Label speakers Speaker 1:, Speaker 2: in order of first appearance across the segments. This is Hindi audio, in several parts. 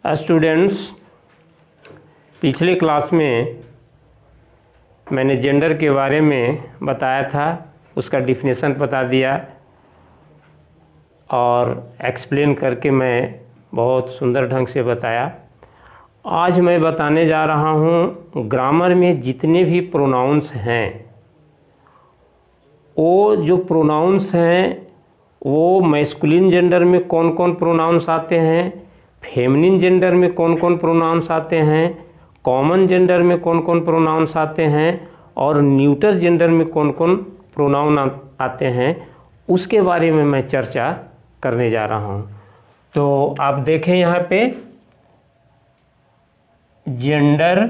Speaker 1: स्टूडेंट्स, पिछले क्लास में मैंने जेंडर के बारे में बताया था, उसका डिफिनेशन बता दिया और एक्सप्लेन करके मैं बहुत सुंदर ढंग से बताया। आज मैं बताने जा रहा हूँ ग्रामर में जितने भी प्रोनाउंस हैं, वो जो प्रोनाउंस हैं वो मैस्कुलिन जेंडर में कौन कौन प्रोनाउंस आते हैं, फेमिनिन जेंडर में कौन कौन प्रोनाउंस आते हैं, कॉमन जेंडर में कौन कौन प्रोनाउंस आते हैं और न्यूटर जेंडर में कौन कौन प्रोनाउन आते हैं, उसके बारे में मैं चर्चा करने जा रहा हूँ। तो आप देखें यहाँ पे gender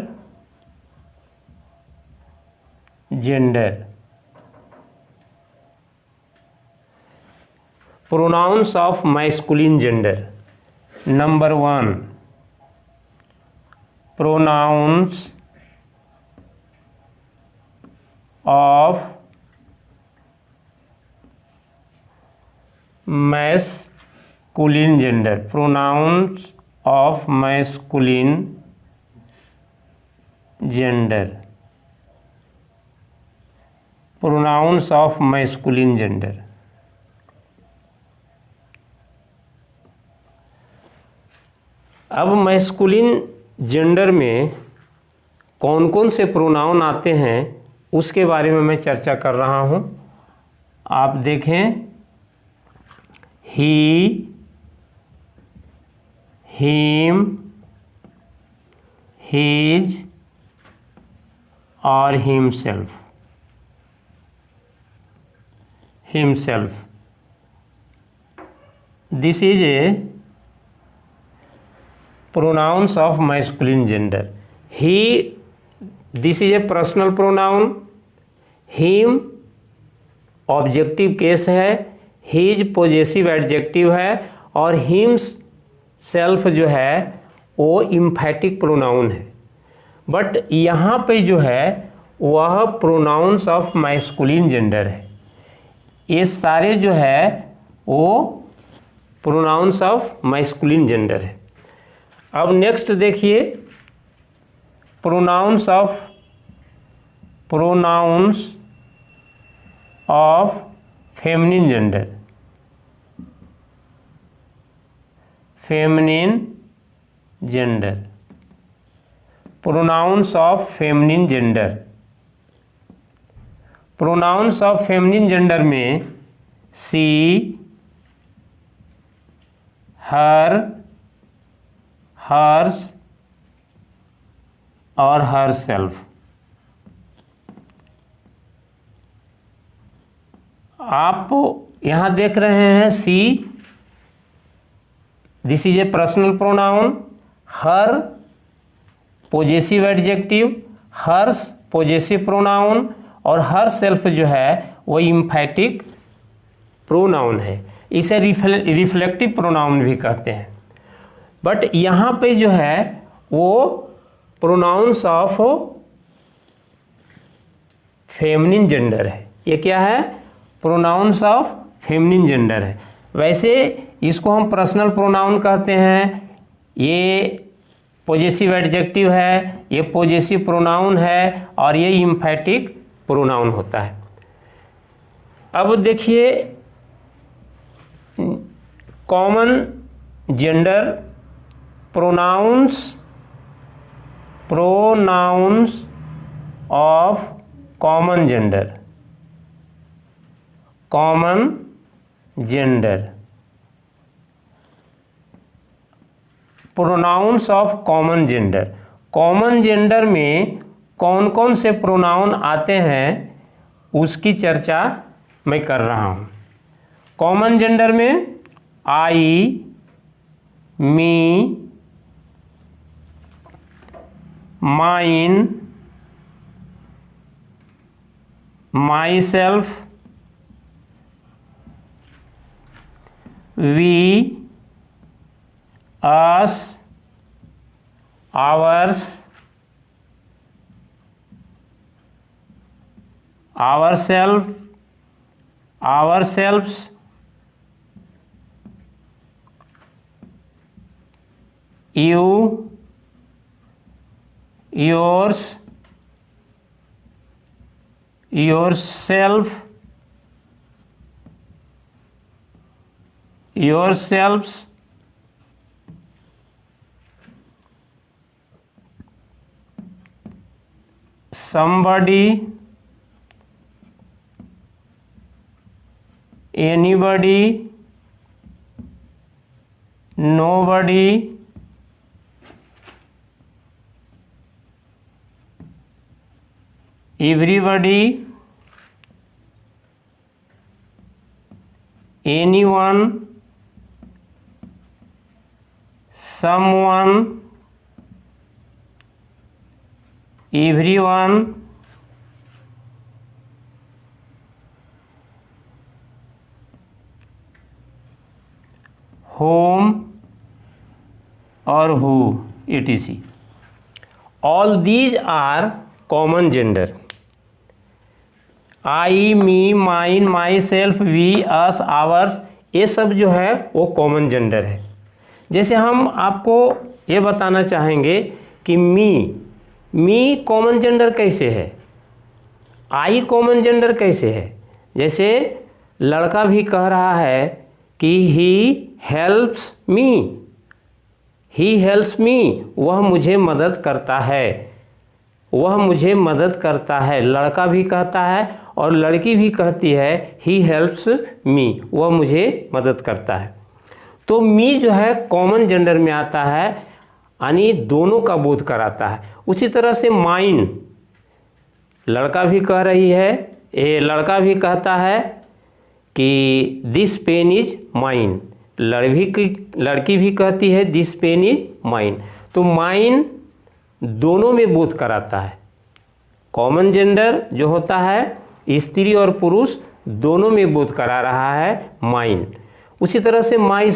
Speaker 1: pronouns of masculine gender. Number 1, pronouns of masculine gender. Pronouns of masculine gender. Pronouns of masculine gender. अब मैस्कुलिन जेंडर में कौन कौन से प्रोनाउन आते हैं उसके बारे में मैं चर्चा कर रहा हूँ। आप देखें, ही, हिम, हिज और himself. This is A pronouns of masculine gender. He, this is a personal pronoun. Him objective case है, his पॉजेसिव एडजेक्टिव है और himself जो है वो इम्फैटिक प्रोनाउन है। बट यहाँ पे जो है वह प्रोनाउंस ऑफ मैस्कुलिन जेंडर है। ये सारे जो है वो प्रोनाउंस ऑफ मैस्कुलिन जेंडर है। अब नेक्स्ट देखिए, pronouns of feminine gender. Pronouns of feminine gender. Pronouns of feminine gender में सी, हर, हर्स और हर सेल्फ। आप यहाँ देख रहे हैं see, this is a personal pronoun. Her possessive adjective, hers possessive pronoun और हर सेल्फ जो है वो इम्फैटिक प्रोनाउन है। इसे रिफ्लेक्टिव प्रोनाउन भी कहते हैं। बट यहाँ पे जो है वो प्रोनाउंस ऑफ फेमिनिन जेंडर है। ये क्या है? प्रोनाउंस ऑफ फेमिनिन जेंडर है। वैसे इसको हम पर्सनल प्रोनाउन कहते हैं। ये पॉजेसिव एडजेक्टिव है, ये पॉजेसिव प्रोनाउन है और ये इम्फैटिक प्रोनाउन होता है। अब देखिए common gender pronouns of common gender. Pronouns of common gender. Common gender में कौन कौन से प्रोनाउन आते हैं उसकी चर्चा मैं कर रहा हूँ। कॉमन जेंडर में I, me, mine, myself, we, us, ours, ourselves, you, yours, yourself, yourselves, somebody, anybody, nobody, everybody, anyone, someone, everyone, whom or who, etc. All these are common gender. I, me, mine, myself, we, us, ours, ये सब जो है वो कॉमन जेंडर है। जैसे हम आपको ये बताना चाहेंगे कि मी कॉमन जेंडर कैसे है, आई कॉमन जेंडर कैसे है। जैसे लड़का भी कह रहा है कि ही हेल्प्स मी, वह मुझे मदद करता है, वह मुझे मदद करता है। लड़का भी कहता है और लड़की भी कहती है ही हेल्प्स मी, वह मुझे मदद करता है। तो मी जो है कॉमन जेंडर में आता है, यानी दोनों का बोध कराता है। उसी तरह से माइन, लड़का भी कह रही है, लड़का भी कहता है कि दिस पेन इज माइन, लड़की भी कहती है दिस पेन इज माइन। तो माइन दोनों में बोध कराता है। कॉमन जेंडर जो होता है स्त्री और पुरुष दोनों में बोध करा रहा है माइन। उसी तरह से माई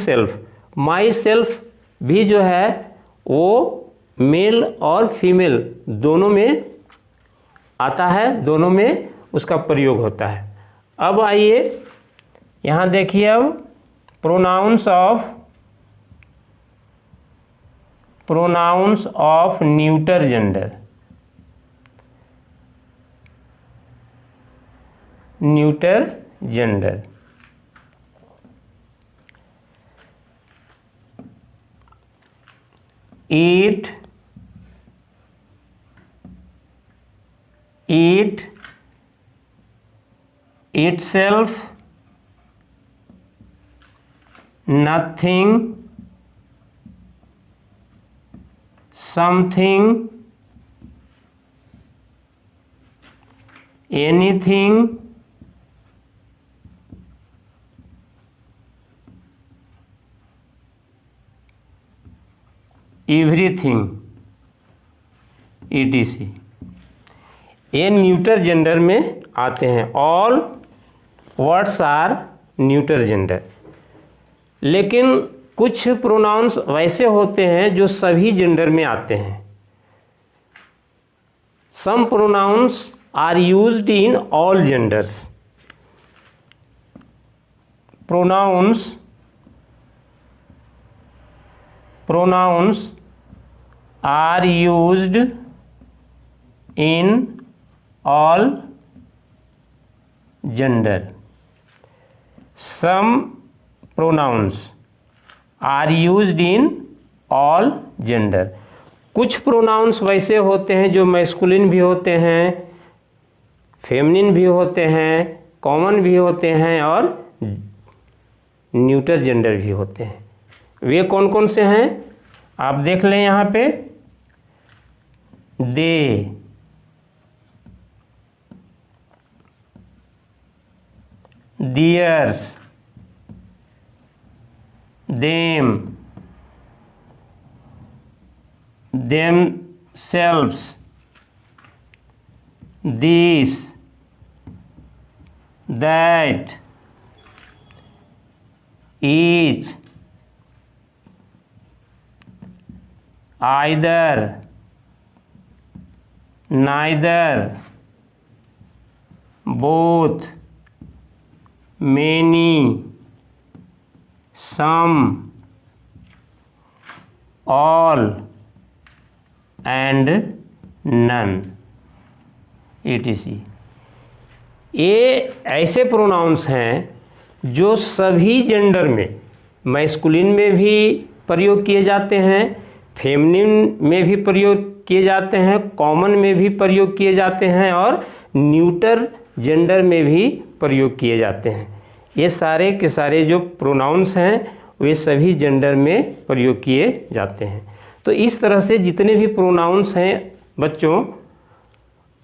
Speaker 1: सेल्फ भी जो है वो मेल और फीमेल दोनों में आता है, दोनों में उसका प्रयोग होता है। अब आइए यहाँ देखिए, अब pronouns of neuter gender. eat, itself, nothing, something, anything, everything, etc. ये न्यूटर जेंडर में आते हैं। All words are neuter gender. लेकिन कुछ प्रोनाउंस वैसे होते हैं जो सभी जेंडर में आते हैं। Some pronouns are used in all genders. Pronouns are used in all gender. Some pronouns are used in all gender. कुछ प्रोनाउंस वैसे होते हैं जो मैस्कुलिन भी होते हैं, फेमिनिन भी होते हैं, कॉमन भी होते हैं और न्यूटर जेंडर भी होते हैं। वे कौन कौन से हैं आप देख लें यहाँ पे। They, theirs, them, themselves, this, that, each, either, neither, both, many, some, all and none etc। ये ऐसे प्रोनाउंस हैं जो सभी जेंडर में, मैस्कुलिन में भी प्रयोग किए जाते हैं, फेमिनिन में भी प्रयोग किए जाते हैं, कॉमन में भी प्रयोग किए जाते हैं और न्यूटर जेंडर में भी प्रयोग किए जाते हैं। ये सारे के सारे जो प्रोनाउंस हैं वे सभी जेंडर में प्रयोग किए जाते हैं। तो इस तरह से जितने भी प्रोनाउंस हैं बच्चों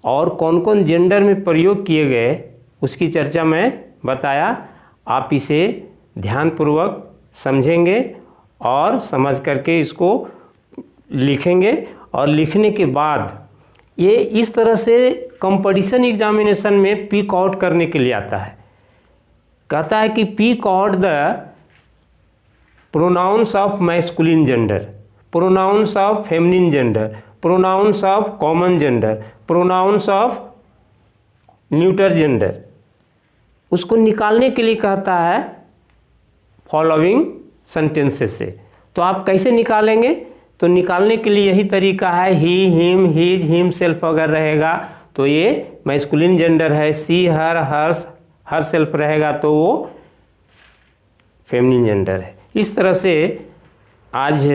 Speaker 1: और कौन कौन जेंडर में प्रयोग किए गए उसकी चर्चा मैं बताया। आप इसे ध्यानपूर्वक समझेंगे और समझ करके इसको लिखेंगे और लिखने के बाद ये इस तरह से कंपटीशन एग्जामिनेशन में पिक आउट करने के लिए आता है। कहता है कि pick out the pronouns of masculine gender, pronouns of feminine gender, pronouns of common gender, pronouns of neuter gender. उसको निकालने के लिए कहता है फॉलोइंग सेंटेंसेस से। तो आप कैसे निकालेंगे? तो निकालने के लिए यही तरीका है, ही, हिम, हीज, हिम सेल्फ अगर रहेगा तो ये मैस्कुलिन जेंडर है, सी, हर, हर्स, हर सेल्फ रहेगा तो वो फेमिनिन जेंडर है। इस तरह से आज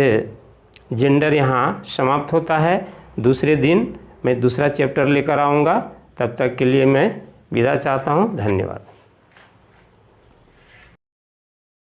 Speaker 1: जेंडर यहाँ समाप्त होता है। दूसरे दिन मैं दूसरा चैप्टर लेकर आऊँगा। तब तक के लिए मैं विदा चाहता हूँ। धन्यवाद।